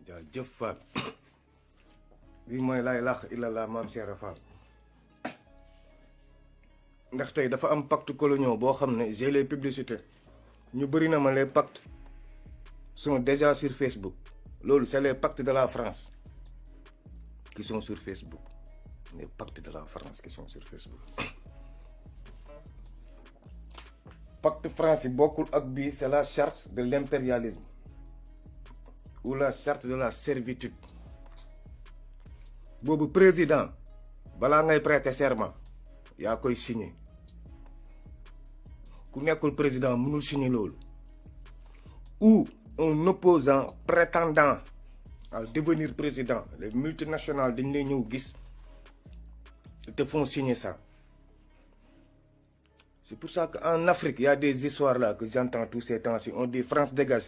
jaajëf Fall lii mooy laa ilaaha illallah maam Cheikh Fall ndax tey dafa am pacte colonial boo xam ne j'ai les publicités ñu bëri na ma les pactes sont déjà sur Facebook loolu c'est les pactes de la France qui sont sur Facebook les pactes de la France qui sont sur Facebook pacte France yi bokkul ak bii c'est la charte de l'impérialisme ou la charte de la servitude boobu président balaa ngay prêter serment yaa koy signer ku nekkul président mënul signer loolu ou un opposant prétendant à devenir président les multinationales dañ lay ñëw gis te font signer ça. C'est pour ça qu'en Afrique, il y a des histoires là que j'entends tous ces temps-ci. On dit France dégage,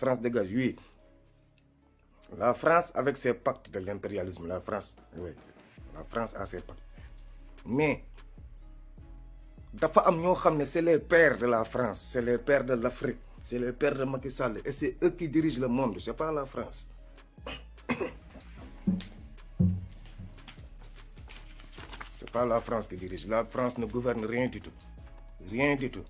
oui. La France avec ses pactes de l'impérialisme, la France, oui, la France a ses pactes. Mais, dafa am ñoo xam ne c'est les pères de la France, c'est les pères de l'Afrique, c'est les pères de Macky Sall, et c'est eux qui dirigent le monde, c'est pas la France. C'est pas la France qui dirige. La France ne gouverne rien du tout. Rien du tout.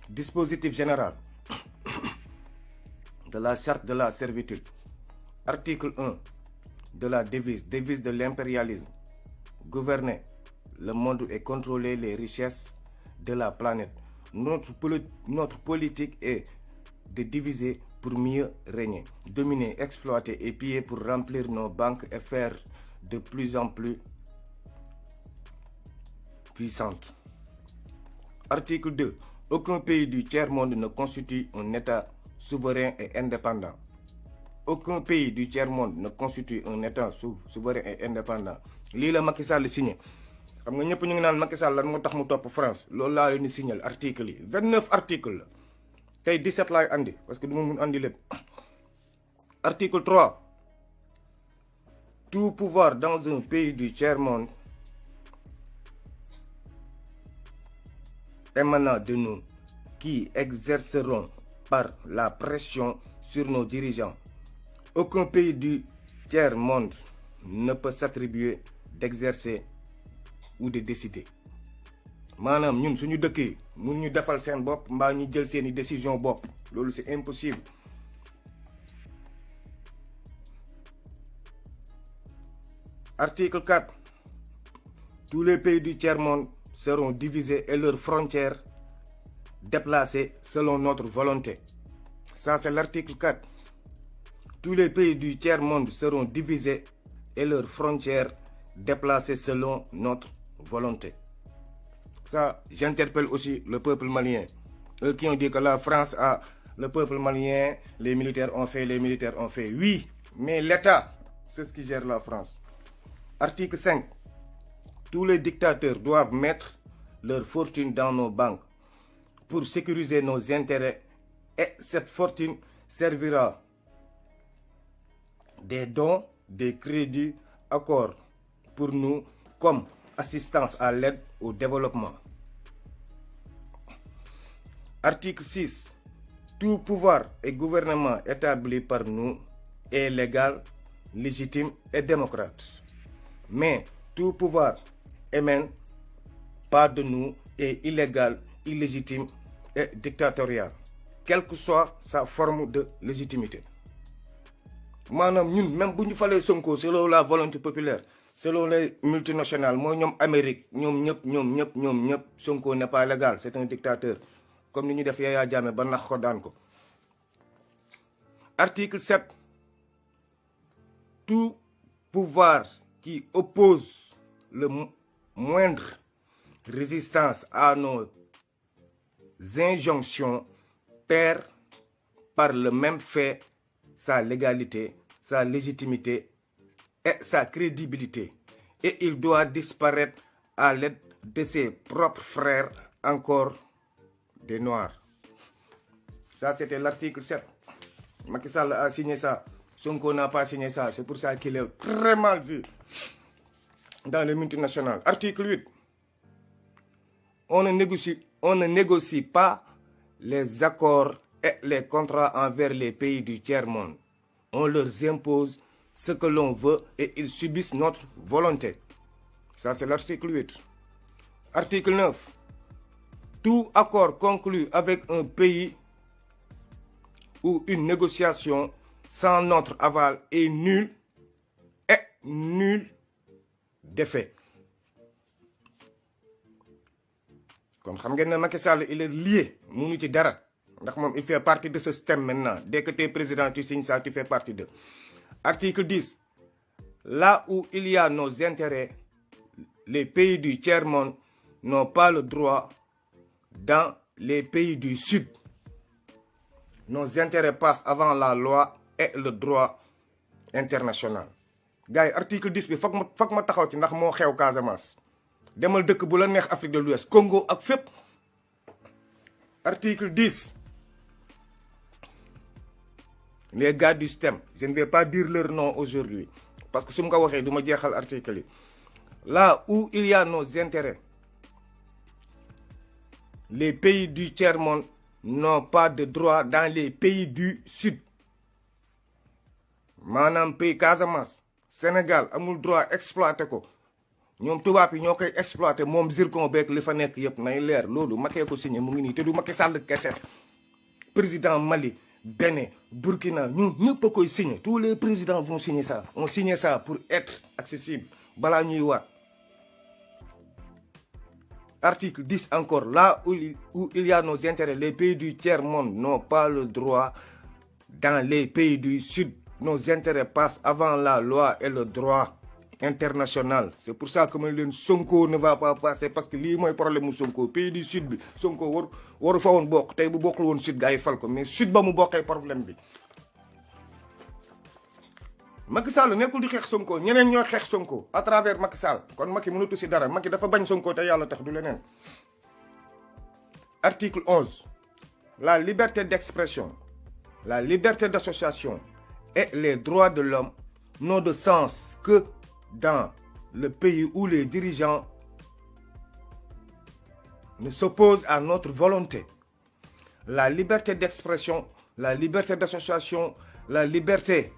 Dispositif général de la charte de la servitude. Article 1 de la devise de l'impérialisme. Gouverner le monde et contrôler les richesses de la planète. Notre politique est de diviser pour mieux régner. Dominer, exploiter et piller pour remplir nos banques et faire de plus en plus puissante. Article 2. Aucun pays du tiers-monde ne constitue un État souverain et indépendant. Aucun pays du tiers-monde ne constitue un État souverain et indépendant. Lii la Macky Sall signé xam nga ñëpp ñu ngi naan Macky Sall lan moo tax mu topp France loolu laa leen di signal article yi 29 articles la tey 17 laay andi parce que du ma mun andi lépp. Article 3. Tout pouvoir dans un pays du tiers-monde émanant de nous qui exerceront par la pression sur nos dirigeants. Aucun pays du tiers-monde ne peut s'attribuer d'exercer ou de décider. maanaam ñun suñu dëkk yi mun ñu defal seen bopp mbaa ñu jël seeni décision bopp loolu c'est impossible. Article 4. Tous les pays du tiers-monde seront divisés et leurs frontières déplacées selon notre volonté. Ça, c'est l'article 4. Tous les pays du tiers-monde seront divisés et leurs frontières déplacées selon notre volonté. Ça, j'interpelle aussi le peuple malien. Eux qui ont dit que la France a le peuple malien, les militaires ont fait. Oui, mais l'État, c'est ce qui gère la France. Article 5. Tous les dictateurs doivent mettre leur fortune dans nos banques pour sécuriser nos intérêts et cette fortune servira des dons, des crédits, accords pour nous comme assistance à l'aide au développement. Article 6. Tout pouvoir et gouvernement établi par nous est légal, légitime et démocrate. Mais tout pouvoir émane pas de nous est illégal, illégitime et dictatorial, quelle que soit sa forme de légitimité. maanaam ñun même bu ñu falee Sonko selon la volonté populaire selon les multinationales mooy ñoom Amérique ñoom ñëpp Sonko n'est pas légal, c'est un dictateur comme ni ñu def Yaya Jammeh ba nax ko daan ko. Article 7. Tout pouvoir qui oppose le moindre résistance à nos injonctions perd par le même fait sa légalité, sa légitimité et sa crédibilité. Et il doit disparaître à l'aide de ses propres frères, encore des Noirs. Ça, c'était l'article 7. Macky Sall a signé ça. Sonko n'a pas signé ça. C'est pour ça qu'il est très mal vu dans les multinationales. Article 8. On ne négocie pas les accords et les contrats envers les pays du tiers-monde. On leur impose ce que l'on veut et ils subissent notre volonté. Ça, c'est l'article 8. Article 9. Tout accord conclu avec un pays ou une négociation sans notre aval est nul d'effet. Comme xam ngeen ne Macky Sall il est lié munu ci dara ndax moom il fait partie de ce système maintenant. Dès que tu es président tu signes ça, tu fais partie de. Article 10. Là où il y a nos intérêts, les pays du tiers-monde n'ont pas le droit dans les pays du Sud. Nos intérêts passent avant la loi et le droit international. Gars yi article 10 bi foog ma taxaw ci ndax moo xew Casamance. Demal dëkk bu la neex Afrique de l'Ouest, Congo ak fépp. Article 10. Les gars du système, je ne vais pas dire leur nom aujourd'hui parce que su ma ko waxee du ma jeexal article yi. Là où il y a nos intérêts, les pays du tiers-monde n'ont pas de droit dans les pays du Sud. Maanaam pays Casamance, Sénégal amul droit exploiter ko. ñoom tubaab yi ñoo koy exploiter moom zircon beeg li fa nekk yëpp nay leer loolu Macky ko signé mu ngi nii te du Macky Sall kese. Président Mali, Bénin, Burkina ñun ñëpp a koy signé. Tous les présidents vont signer ça. On signe ça pour être accessible balaa ñuy waat. Article 10 encore. Là où il y a nos intérêts, les pays du tiers-monde n'ont pas le droit dans les pays du Sud. Nos intérêts passent avant la loi et le droit international. C'est pour ça que ma leen Sonko ne va pas passer parce que lii mooy problème mu Sonko pays du Sud bi Sonko waru fa woon bokk tey bu bokkul woon Sud gars yi fal ko mais Sud ba mu bokkee problème bi. Macky Sall nekkul di xeex Sonko ñeneen ñoo xeex Sonko à travers Macky Sall kon Macky mënatu si dara Macky dafa bañ Sonko te yàlla tax du leneen. Article 11. La liberté d'expression, la liberté d'association et les droits de l'homme n'ont de sens que dans le pays où les dirigeants ne s'opposent à notre volonté. La liberté d'expression, la liberté d'association, la liberté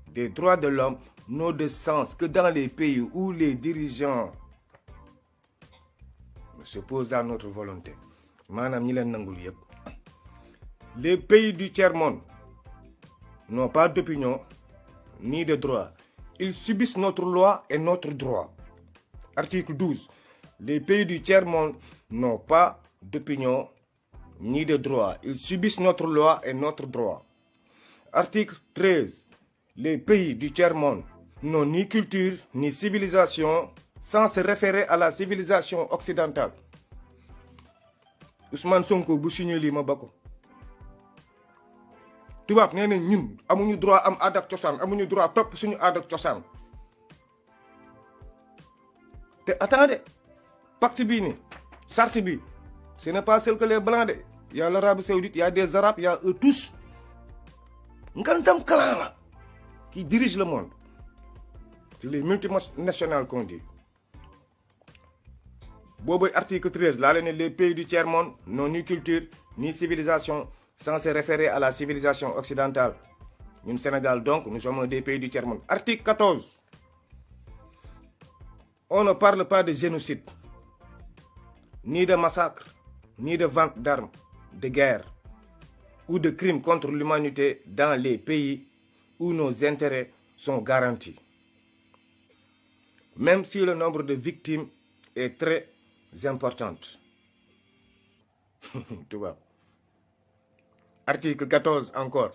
des droits de l'homme n'ont de sens que dans les pays où les dirigeants ne s'opposent à notre volonté. Maanaam ñi leen nangul yépp. Les pays du tiers-monde n'ont pas d'opinion ni de droit. Ils subissent notre loi et notre droit. Article 12. Les pays du tiers-monde n'ont pas d'opinion ni de droit. Ils subissent notre loi et notre droit. Article 13. Les pays du tiers-monde n'ont ni culture ni civilisation sans se référer à la civilisation occidentale. Ousmane Sonko bu signé lii ma ba ko. Tubaab nee na ñun amuñu droit am aada ak cosaan amuñu droit topp suñu aada ak cosaan te attendez pacte bii ni charte bi ce n'est pas seul que les blancs de y a l'Arabie saoudite y a des arabes y a eux tous ngantam clan la qui dirige le monde. C'est les multinationales qu'on dit. Boobu article 13 laa leen ne les pays du tiers-monde n'ont ni culture ni civilisation sans se référer à la civilisation occidentale. Ñun Sénégal donc nous sommes des pays du tiers-monde. Article 14. On ne parle pas de génocide, ni de massacre, ni de vente d'armes, de guerre ou de crimes contre l'humanité dans les pays où nos intérêts sont garantis. Même si le nombre de victimes est très important. Tu vois. Article 14 encore.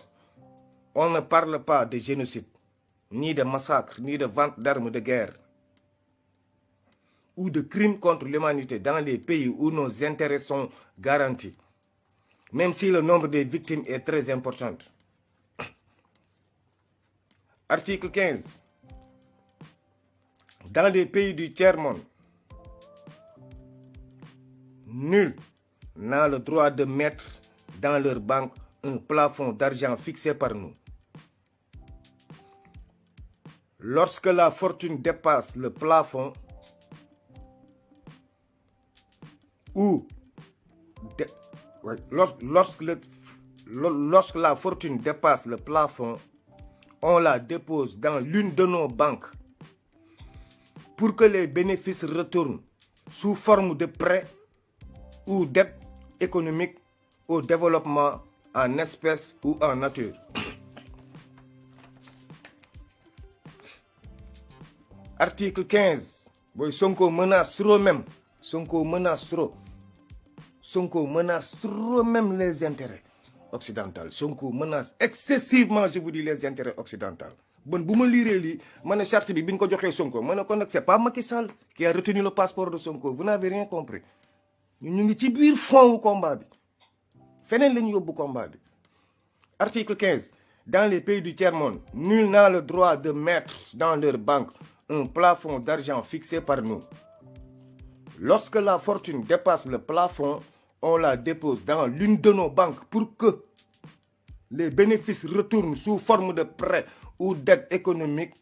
On ne parle pas de génocide, ni de massacre, ni de vente d'armes de guerre ou de crimes contre l'humanité dans les pays où nos intérêts sont garantis, même si le nombre de victimes est très important. Article 15. Dans les pays du tiers-monde, nul n'a le droit de mettre dans leur banque un plafond d'argent fixé par nous. Lorsque la fortune dépasse le plafond Ouais. Lorsque la fortune dépasse le plafond, on la dépose dans l'une de nos banques pour que les bénéfices retournent sous forme de prêts ou d'aide économique au développement en espèces ou en nature. Article 15. Boy, Sonko menace trop même. Sonko menace trop même les intérêts occidentaux. Sonko menace excessivement, je vous dis, les intérêts occidentaux. Bon, si je lis la charte bi biñ ko joxé Sonko, c'est pas Macky Sall qui a retenu le passeport de Sonko. Vous n'avez rien compris. Ñu ngi ci biir fond wu combat bi. Feneen lañu yobbu combat bi. Article 15. Dans les pays du tiers-monde, nul n'a le droit de mettre dans leur banque un plafond d'argent fixé par nous. Lorsque la fortune dépasse le plafond, on la dépose dans l'une de nos banques pour que les bénéfices retournent sous forme de prêts ou d'aide économique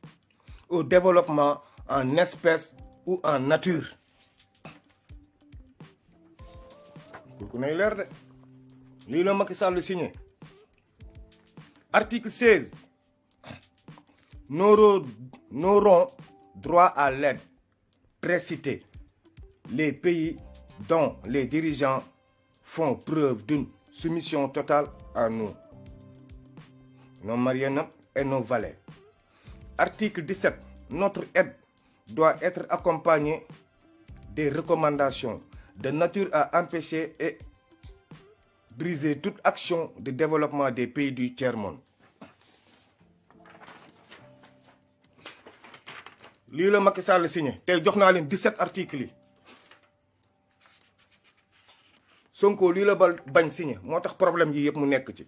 au développement en espèces ou en nature. Vous connaissez l'air de l'île Macky Sall le signé. Article 16. N'auront droit à l'aide précitée les pays dont les dirigeants font preuve d'une soumission totale à nous, nos marionnettes et nos valets. Article 17. Notre aide doit être accompagnée des recommandations de nature à empêcher et briser toute action de développement des pays du tiers-monde. Lii la Macky Sall signé tey jox naa leen 17 articles yi Sonko lii la bañ signé moo tax problème yi yëpp mu nekk ci.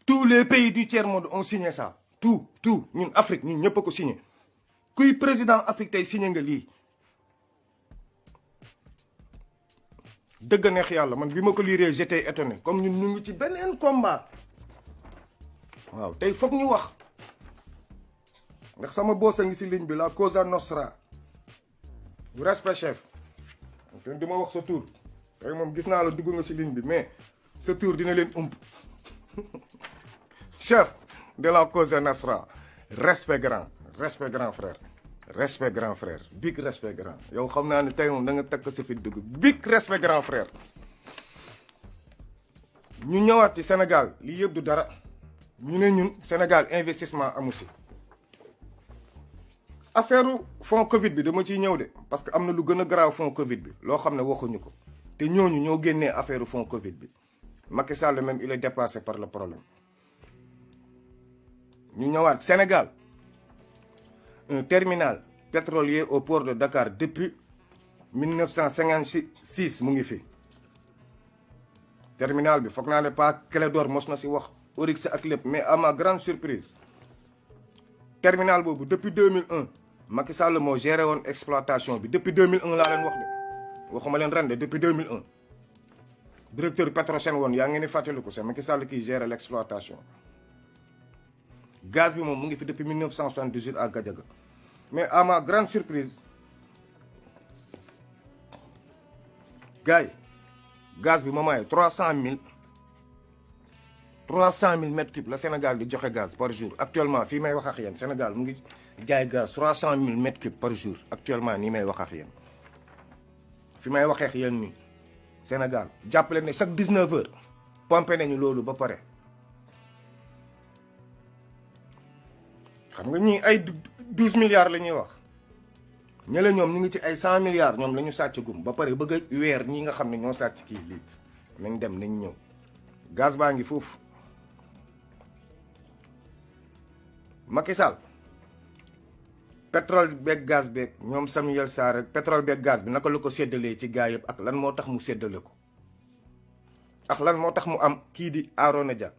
Tous les pays du tiers-monde ont signé ça. Tout ñun Afrique ñun ñëpp a ko signé. Kuy président Afrique tey signé nga lii. dëgg neex yàlla man bi ma ko liiree j'étais étonné comme ñun ñu ngi ci beneen combat. waaw tey foog ñu wax. ndax sama boss a ngi si ligne bi la Cosa Nostra. Respect chef. kon duma wax sa tour. tey moom gis naa la dugg nga si ligne bi mais sa tour dina leen ump. Chef de la Cosa Nostra. Respect grand frère. Respect grand frère. Big respect grand. yow xam naa ne tey moom da nga takk sa fit dugg. Big respect grand frère. ñu ñëwaat ci Sénégal lii yëpp du dara. ñu ne ñun Sénégal investissement amu si. affaire fonds Covid bi dama ciy ñëw de parce que am na lu gën a garaaw fonds Covid bi loo xam ne waxuñu ko te ñooñu ñoo génnee affaire fonds Covid bi Macky Sall même il est dépassé par le problème. ñu ñëwaat Sénégal un terminal pétrolier au port de Dakar depuis 1956 mu ngi fi. terminal bi foog naa ne pas Clédor mos na si wax Oryx ak lépp mais à ma grande surprise terminal boobu depuis 2001. Macky Sall moo géré woon exploitation bi depuis 2001 laa leen wax de waxuma leen ren de depuis 2001 directeur Petrosen woon yaa ngi ni fàttaliku c'est Macky Sall qui gère l'exploitation. Gaz bi moom mu ngi fi depuis 1978 à Gadiaga mais à ma grande surprise gars yi gaz bi ma maye 300 000 mètres cubes la Sénégal di joxe gaz par jour actuellement fii may wax ak yéen Sénégal mu ngi jaay gaz 300 000 mètres cubes par jour actuellement nii may wax ak yéen fi may waxee ak yéen nii Sénégal jàppale ne chaque 19 heures pompé nañu loolu ba pare. xam nga ñii ay 12 milliards la ñuy wax ñële ñoom ñu ngi ci ay 100 milliards ñoom la ñu sàcc gum ba pare bëgg a weer ñi nga xam ne ñoo sàcc kii lii nañ dem nañ ñëw gaz baa ngi foofu. Macky Sall pétrole beeg gaz beeg ñoom Samuel Sarr rek pétrole beeg gaz bi naka la ko séddalee ci gaa yëpp ak lan moo tax mu séddale ko ak lan moo tax mu am kii di Arona Dia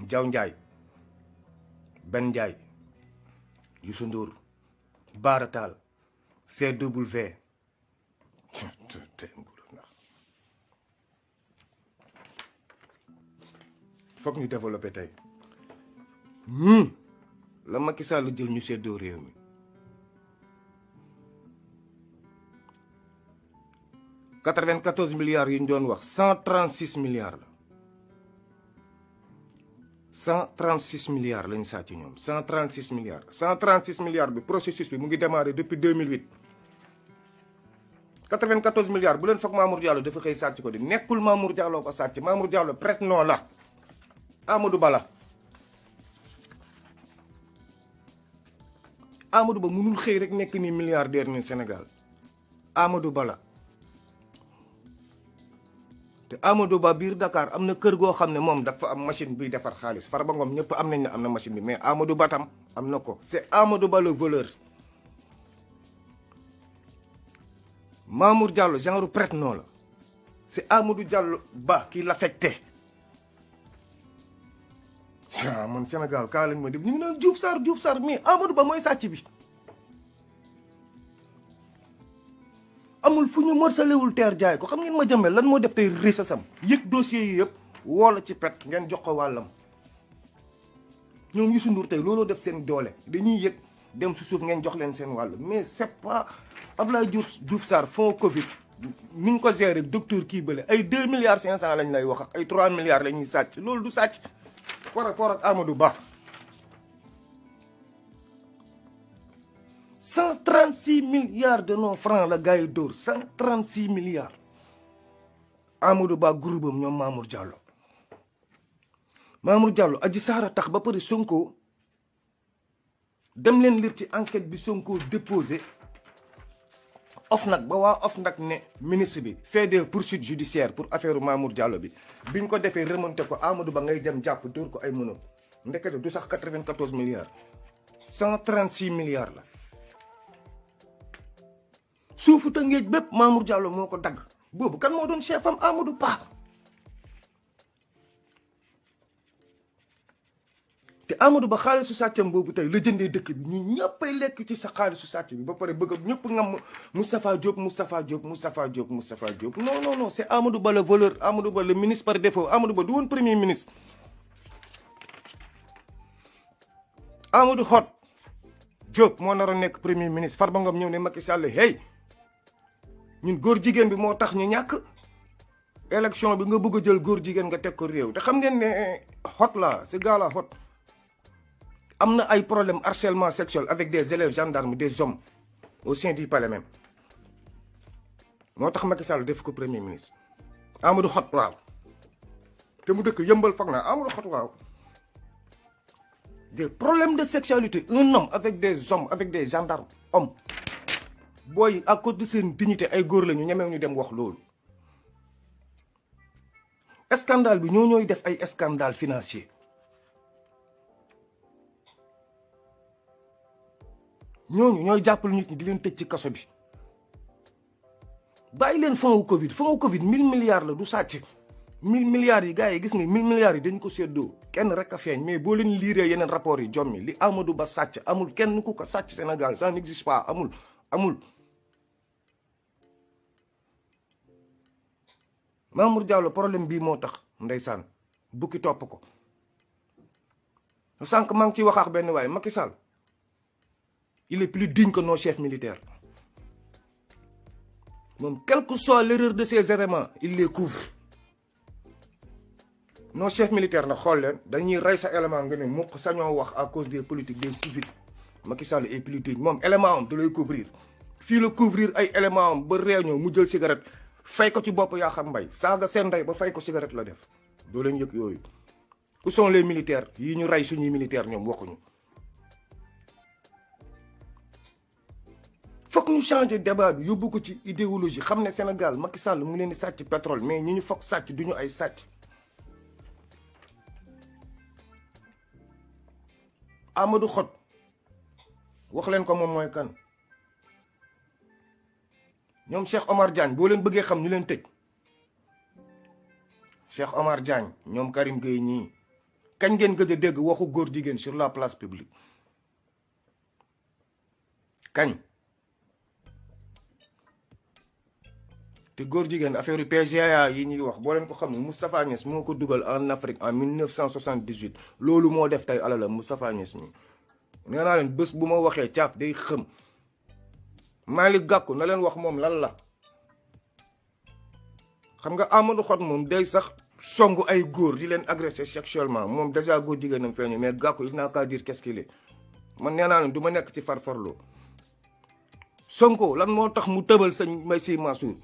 Diaw Ndiaye Ben Ndiaye Youssou Ndour Bara Tall CW foog ñu développé tey la Macky Sall jël ñu seddoo réew mi 94 milliards yi ñu doon wax 136 milliards la 136 milliards lañu sàcc ñoom 136 milliards 136 milliards bi processus bi mu ngi démarré depuis 2008 94 milliards bu leen foog Mamour Diallo dafa xëy sàcc ko di nekkul Mamour Diallo ko sàcc Mamour Diallo prête-nom la Amadou Ba la Amadou Ba mënul xëy rek nekk ni milliardaire ni Sénégal Amadou Ba la te Amadou Ba biir Dakar am na kër goo xam ne moom dafa am machine buy defar xaalis Farba Ngom ñëpp am nañ ne am na machine bi mais Amadou Ba tam am na ko c'est Amadou Ba le voleur Mamour Diallo genre prête-nom la c'est Amadou Diallo Ba qui l'affecté man Sénégal kaa lañ ma def ñu ngi naan Diouf Sarr mais Amadou Ba mooy sàcc bi amul fu ñu morsalewul teer jaay ko xam ngeen ma jëmbel lan moo def tey risasam yëg dossiers yi yëpp woola ci pet ngeen jox ko wàllam ñoom Youssou Ndour tey looloo def seen doole dañuy yëg dem su suuf ngeen jox leen seen wàll mais c'est pas Abdoulaye Diouf Sarr fond Covid ni ñu ko géré docteur kii bële ay 2 milliards 500 lañ lay wax ak ay 3 milliards la ñuy sàcc loolu du sàcc par rapport ak Amadou Ba 136 milliards de nos francs la gars yi dóor 136 milliards Amadou Ba groupe am ñoom Mamour Diallo Adji Sarr a tax ba pare Sonko dem leen lire ci enquête bi Sonko déposé OFNAC ba waa OFNAC ne ministre bi fait des poursuites judiciaires pour affaire Mamour Diallo bi biñ ko defee remonté ko Amadou Ba ngay dem jàpp dóor ko ay mënoo ndekete du sax 94 milliards 136 milliards la suufu Tëngéej bépp Mamour Diallo moo ko dagg boobu kan moo doon chef am Amadou Ba te Amadou Ba xaalisu sàccam boobu tey la jëndee dëkk bi ñu ñëppay lekk ci sa xaalisu sàcc bi ba pare bëgg ñëpp ngam Moustapha Diop non c'est Amadou Ba le voleur Amadou Ba le ministre par défaut Amadou Ba du woon premier ministre Amadou Hott Diop moo naroon nekk premier ministre Farba Ngom ñëw ne Macky Sall hey ñun góor jigéen bi moo tax ñu ñàkk élection bi nga bëgg a jël góor jigéen nga teg ko réew te xam ngeen ne Hott la ce gars là Hott am na ay problème harcèlement sexuel avec des élèves gendarmes des hommes au sein du palais même moo tax Macky Sall def ko premier ministre Amadou Hott waaw te mu dëkk yëmbal foog naa Amadou Hott waaw des problèmes de sexualité un homme avec des hommes avec des gendarmes hommes booy à cause de seen dignité ay góor la ñu ñemew ñu dem wax loolu scandale bi ñooy def ay scandale financier ñooy jàppal nit ñi di leen tëj ci kaso bi bàyyi leen fonds Covid 1000 milliards la du sàcc 1000 milliards yi gars yi gis nga 1000 milliards yi dañ ko séddoo kenn rek a feeñ mais boo leen liiree yeneen rapport yi jommi li Amadou Ba sàcc amul kenn ku ko sàcc Sénégal ça n'existe pas amul Mamour Diallo problème bii moo tax ndeysaan bukki topp ko sànq maa ngi ciy wax ak benn waaye Macky Sall il est plus digne que nos chefs militaires moom quelle que soit l'erreur de ces éléments il les couvre nos chefs militaires nag xool leen dañuy rey sa élément nga ne mukk sañoo wax à cause des politiques des civils Macky Sall est plus digne moom élément am da lay couvrir fii la couvrir ay élément am ba réunion mu jël cigarette fay ko ci bopp yaa xam mbay saaga seen ndey ba fay ko cigarette la def doo leen yëg yooyu où sont les militaires yi ñu rey suñuy militaires ñoom waxuñu foog ñu changer débat bi yóbbu ko ci idéologie xam ne Sénégal Macky Sall mu leen di sàcc pétrole mais ñi ñu foog sàcc duñu ay sàcc Amadou Hott wax leen ko moom mooy kan ñoom Cheikh Omar Diagne boo leen bëggee xam ñu leen tëj Cheikh Omar Diagne ñoom Karim Gueye ñii kañ ngeen gëj a dégg waxu góor jigéen sur la place publique kañ te góor jigéen affaire yu PGA yi ñuy wax boo leen ko xam ne Moustapha Niasse moo ko dugal en Afrique en 1978 loolu moo def tey alalam Moustapha Niasse mi nee naa leen bés bu ma waxee caaf day xëm Malick Gakou na leen wax moom lan la xam nga Amadou Hott moom day sax songu ay góor di leen agresser sexuellement moom déjà góor jigéenam feeñu mais Gakou il n'a qu'à dire qu'est-ce qu'il est man nee naa ne du ma nekk ci farfarloo Sonko lan moo tax mu tëbal sëñ Mbaye Sy Mansour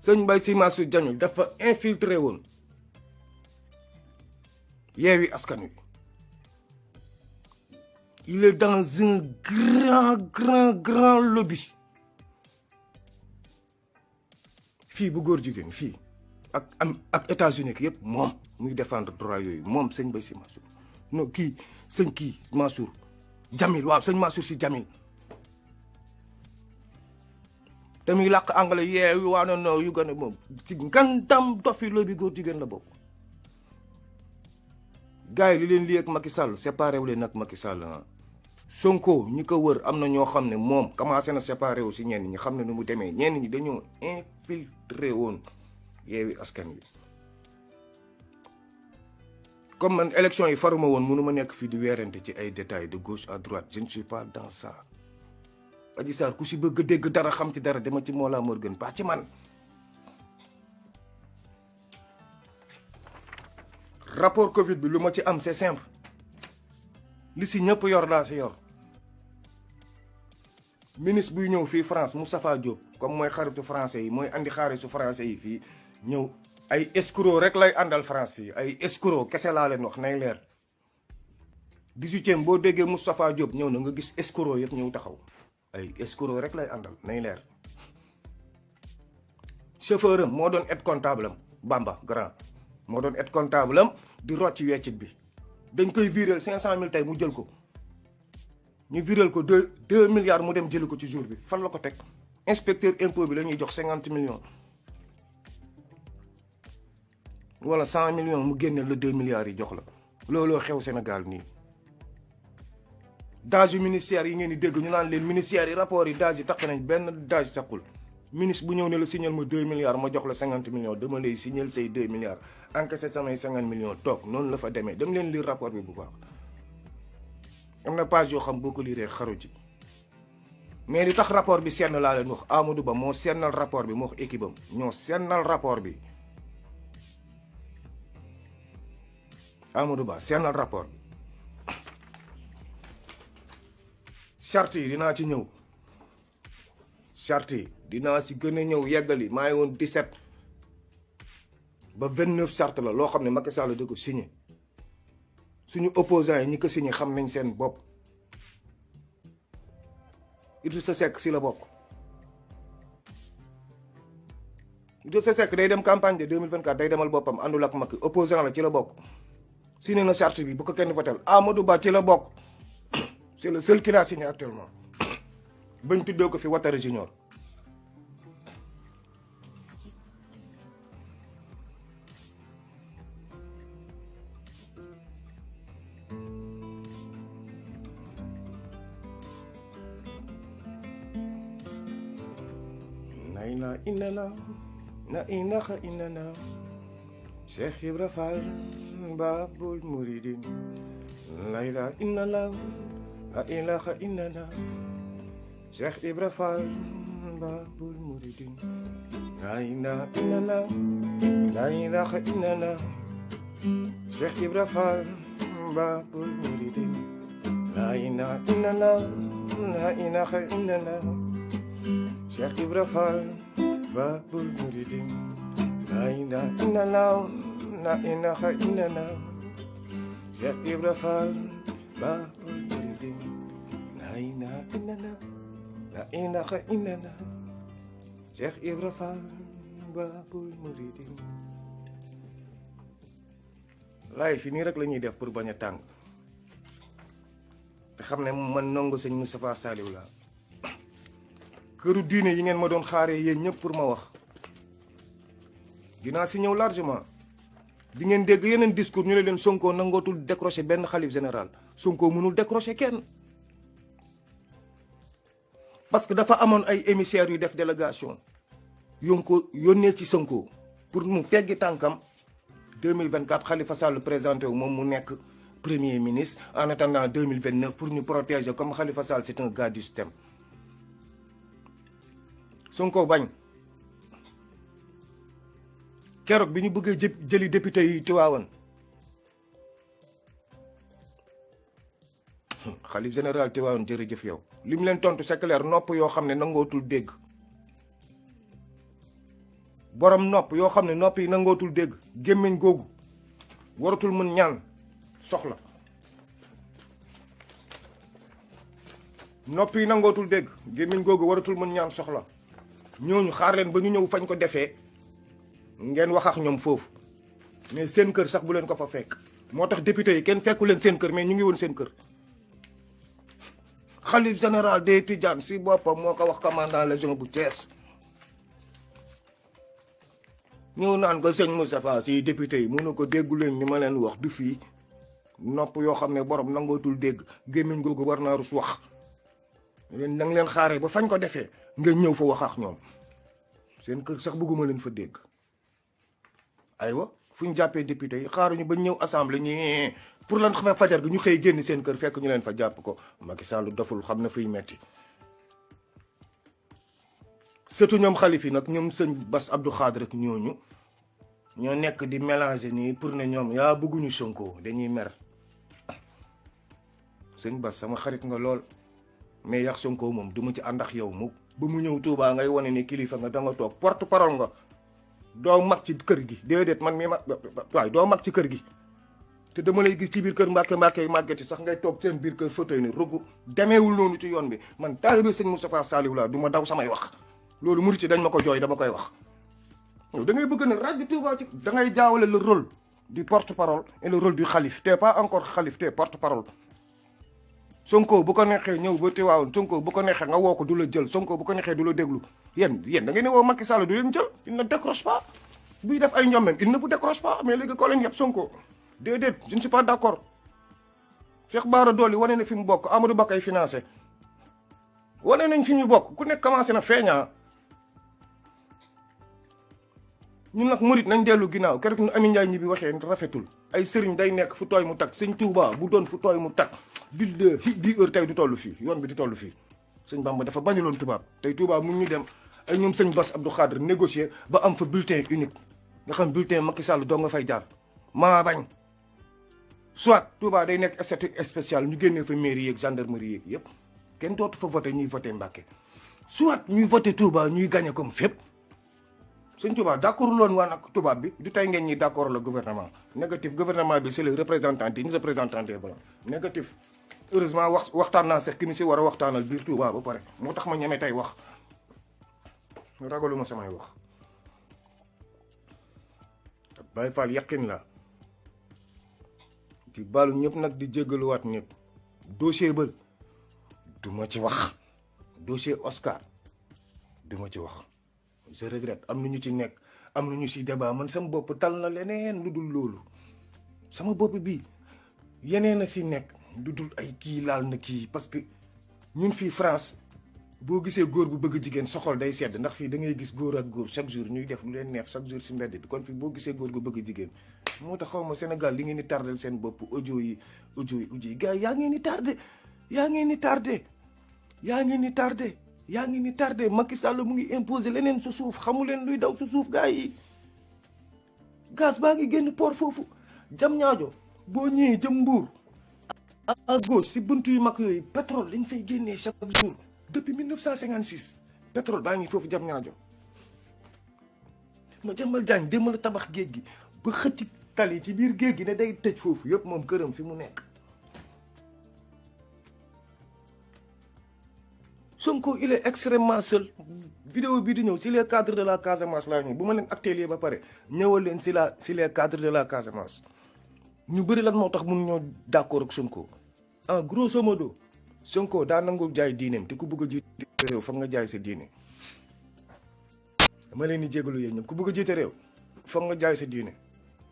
sëñ Mbaye Sy Mansour Djamil dafa infiltré woon Yewwi Askan Wi il est dans un grand lobby fii bu góor jigéen fii ak États-Unis ki yëpp moom muy défendre droit yooyu moom sëñ Mbaye Sy Mansour non kii sëñ kii Mansour Djamil waaw sëñ Mansour Sy Djamil te muy làkk anglais yeewi waa no yu gën a moom ci ngandam dofi lobby góor jigéen la bokk gars yi li leen lii ak Macky Sall séparé wu leen ak Macky Sall Sonko ñi ko wër am na ñoo xam ne moom commencé na séparé wu si ñenn ñi xam ne nu mu demee ñenn ñi dañoo infiltré woon Yewwi Askan Wi comme man élection yi faruma woon mënu ma nekk fii di weerante ci ay détails de gauche à droite je ne suis pas dans ça Adji Sarr ku si bëgg dégg dara xam ci dara dama ci Mollah Morgun pas ci man rapport Covid bi lu ma ci am c'est simple li si ñëpp yor laa si yor ministre buy ñëw fii France Moustapha Diop comme mooy xaritu français yi mooy andi xaarisu français yi fii ñëw ay escroc rek lay àndal France fii ay escroc kese laa leen wax nay leer 18e boo déggee Moustapha Diop ñëw na nga gis escroc yëpp ñëw taxaw ay escroc rek lay àndal nay leer chauffeur am moo doon aide comptable am Bamba grand moo doon aide comptable am di rocc weccit bi dañ koy viréel 500 000 tey mu jël ko ñu viréel ko 2 milliards mu dem jëli ko ci jour bi fan la ko teg inspecteur impôt bi la ñuy jox 50 millions wala 100 millions mu génneel la 2 milliards yi jox la looloo xew Sénégal nii daaj yu ministère yi ngeen di dégg ñu naan leen ministères yi rapport yi daaj yi takk nañ benn daaj saxul ministre bu ñëw ne la signal ma 2 milliards ma jox la 50 millions dama lay signal say 2 milliards encaissé samay 50 millions toog noonu la fa demee dem leen lire rapport bi bu baax am na page yoo xam boo ko liree xaru ci mais li tax rapport bi senn laa leen wax Amadou Ba moo sennal rapport bi moo wax équipe am ñoo sennal rapport bi Amadou Ba sennal rapport bi charte yi dinaa ci ñëw charte yi dinaa si gën a ñëw yeggali maa ngi woon 17 ba 29 charte la loo xam ne Macky Sall da ko signé suñu opposants yi ñi ko signé xam nañ seen bopp Idrissa Seck si la bokk Idrissa Seck day dem campagne de 2024 day demal boppam àndul ak Macky opposant la ci la bokk signé na charte bi bu ko kenn votel Amadou Ba ci la bokk c'est le seul qui l'a signé actuellement bañ tuddee ko fi Ouattara Junior la ilaha la ilaha illallah Cheikh Ibra Fall Babul Mouridine la ilaha illallah la ilaha illallah Cheikh Ibra Fall Babul Mouridine la ilaha illallah la ilaha illallah Cheikh Ibra Fall Babul Mouridine la ilaha illallah la ilaha illallah Cheikh Ibra Fall Babul Mouridine la ilaha illallah la ilaha illallah Cheikh Ibra Fall Babul Mouridine la ilaha illallah la ilaha illallah Cheikh Ibra Fall Babul Mouridine laay fi nii rek la ñuy def pour bañ a tàng te xam ne man nongo sëñ Moustapha Saliou la këru diine yi ngeen ma doon xaaree yéen ñëpp pour ma wax dinaa si ñëw largement di ngeen dégg yeneen discours ñu ne leen Sonko nangootul décrocher benn xalif général Sonko mënul décrocher kenn parce que dafa amoon ay émissaires yu def délégation yoon ko yónnee ci Sonko pour mu teggi tànkam 2024 Khalifa Sall présenté wu moom mu nekk premier ministre en attendant 2029 pour ñu protéger comme Khalifa Sall c'est un gars du système Sonko bañ keroog bi ñu bëggee jëli député yi Tiwaawan xalif général Tiwaawan jërëjëf yow li mu leen tontu c'est clair nopp yoo xam ne nangootul dégg borom nopp yoo xam ne nopp yi nangootul dégg gémmiñ googu waratul mën ñaan soxla nopp yi nangootul dégg gémmiñ googu waratul mën ñaan soxla ñooñu xaar leen ba ñu ñëw fañ ko defee ngeen wax ak ñoom foofu mais seen kër sax bu leen ko fa fekk moo tax député yi kenn fekku leen seen kër mais ñu ngi woon seen kër xalif général des Tidianes si boppam moo ko wax commandant légion bu Thiès ñëw naan ko sëñ Moustapha si député yi mënu ko déggu leen ni ma leen wax du fii nopp yoo xam ne borom nangootul dégg gémmiñ googu war naa rus wax leen nang leen xaaree ba fañ ko defee nga ñëw fa wax ak ñoom seen kër sax bëgguma leen fa dégg aywa fu ñu jàppee député yi xaaruñu ba ñëw assemblée ñi pour lan xam fajar gi ñu xëy génn seen kër fekk ñu leen fa jàpp ko Macky Sall doful xam na fuy metti surtout ñoom xalif yi nag ñoom sëñ Bass Abdou Khadre rek ñooñu ñoo nekk di mélanger nii pour ne ñoom yaa bëgguñu Sonko dañuy mer sëñ Bass sama xarit nga lool mais yax Sonko moom du ma ci ànd ak yow mu ba mu ñëw Touba ngay wane ni kilifa nga da nga toog porte parole nga doo mag ci kër gi déedéet man mii waaye doo mag ci kër gi te dama lay gis ci biir kër mbàkke yi màggeti sax ngay toog seen biir kër fauteuil ni rugu demeewul noonu ci yoon bi man taalibe sëñ Moustapha Saliou laa du ma daw samay wax loolu murit ci dañ ma ko jooy dama koy wax yow da ngay bëgg nag rajo Touba ci da ngay jaawale le rôle du porte-parole et le rôle du xalif t'es pas encore xalif t'es porte-parole Sonko bu ko neexee ñëw ba Tiwaawan Sonko bu ko neexee nga woo ko du la jël Sonko bu ko neexee du la déglu yéen da ngeen ne woo Macky Sall du leen jël il ne décroche pas buy def ay ñoom même il ne vous décroche pas mais léegi ko leen yëpp Sonko déedéet je ne suis pas d'accord Cheikh Bara Dolly wane na fi mu bokk Amadou Ba kay financé wane nañ fi ñu bokk ku nekk commencé na feeñaa ñun nag murit nañ dellu ginnaaw keroog nu Ami Ndiaye ñi bi waxee rafetul ay sëriñ day nekk fu tooy mu tag sëñ Touba bu doon fu tooy mu tag di heure tey du toll fii yoon bi du toll fii sëñ Bamba dafa bañuloon tubaab tey Touba mun ñu dem ay ñoom sëñ Bass Abdou Khadre négocier ba am fa bulletin unique nga xam bulletin Macky Sall doo nga fay jaar maa bañ soit Touba day nekk statut spécial ñu génnee fa mairie yeeg gendarmerie yeeg yëpp kenn dootu fa voté ñuy voté Mbacké soit ñuy voté Touba ñuy gagné comme fépp sëñ Touba d'accord loon waa nag tubaab bi du tey ngeen ñi d'accord le gouvernement négatif gouvernement bi c'est le représentant des représentants des blancs négatif heureusement waxtaan naa sax ki ni si war a waxtaanal biir Touba ba pare moo tax ma ñeme tey wax ragaluma samay wax Baye Fall yaqin la di baalu ñëpp nag di jéggaluwaat ñëpp dossier ba du ma ci wax dossier Oscar du ma ci wax je regrette am na ñu ci nekk am na ñu ci débat man sama bopp tal na leneen lu dul loolu sama bopp bi yeneen a ci nekk lu dul ay kii laal na kii parce que ñun fii France boo gisee góor bu bëgg jigéen soxol day sedd ndax fii da ngay gis góor ak góor chaque jour ñuy def lu leen neex chaque jour ci mbedd bi kon fii boo gisee góor gu bëgg jigéen moo tax xaw ma Sénégal li ngeen di tardel seen bopp audio yi gars yi yaa ngeen di tardé yaa ngeen di tardé Macky Sall mu ngi imposer leneen su suuf xamu leen luy daw su suuf gars yi gaz baa ngi génn port foofu jam ñaajo boo ñëwee jëm Mbour à gauche si buntu yu mag yooyu pétrole lañ fay génnee chaque jour depuis 1956 pétrole baa ngi foofu jam ñaajo ma jëmbal jaañ démb la tabax géej gi ba xëcc tali ci biir géej gi ne day tëj foofu yëpp moom këram fi mu nekk Sonko il est extrêmement seul vidéo bii di ñëw si les cadres de la Casamance laa ñëw bu ma leen actualiser ba pare ñëwal leen si les cadres de la Casamance ñu bëri lan moo tax mun ñoo d'accord ak Sonko en grosso modo Sonko daa nangul jaay diineem te ku bëgg a jiite réew foog nga jaay sa diine dama leen di jégalu yéen ñoom ku bëgg a jiite réew foog nga jaay sa diine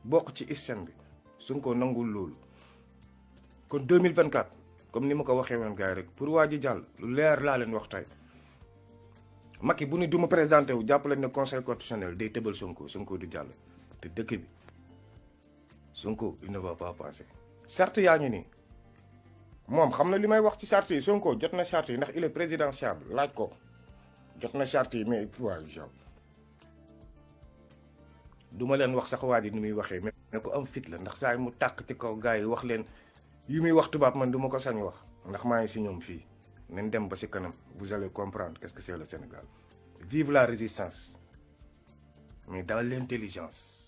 bokk ci système bi Sonko nangul loolu kon 2024 comme ni ma ko waxee woon gars yi rek pour waa ji jàll lu leer laa leen wax tey Macky bu ni du ma présenté wu jàpp leen ne conseil constitutionnel day tëbal Sonko du jàll te dëkk bi Sonko il ne va pas passer charte yaa ngi nii moom xam na li may wax ci charte yi Sonko jot na charte yi ndax il est présidentiable laaj ko jot na charte yi mais waaw du ma leen wax sax waa ji ni muy waxee mais ko am fit la ndax saa yi mu tàq ci kaw gars yi wax leen yi muy wax tubaab man du ma ko sañ wax ndax maa ngi si ñoom fii nañ dem ba si kanam vous allez comprendre qu'est-ce que c'est le Sénégal. Vive la résistance mais dans l'intelligence.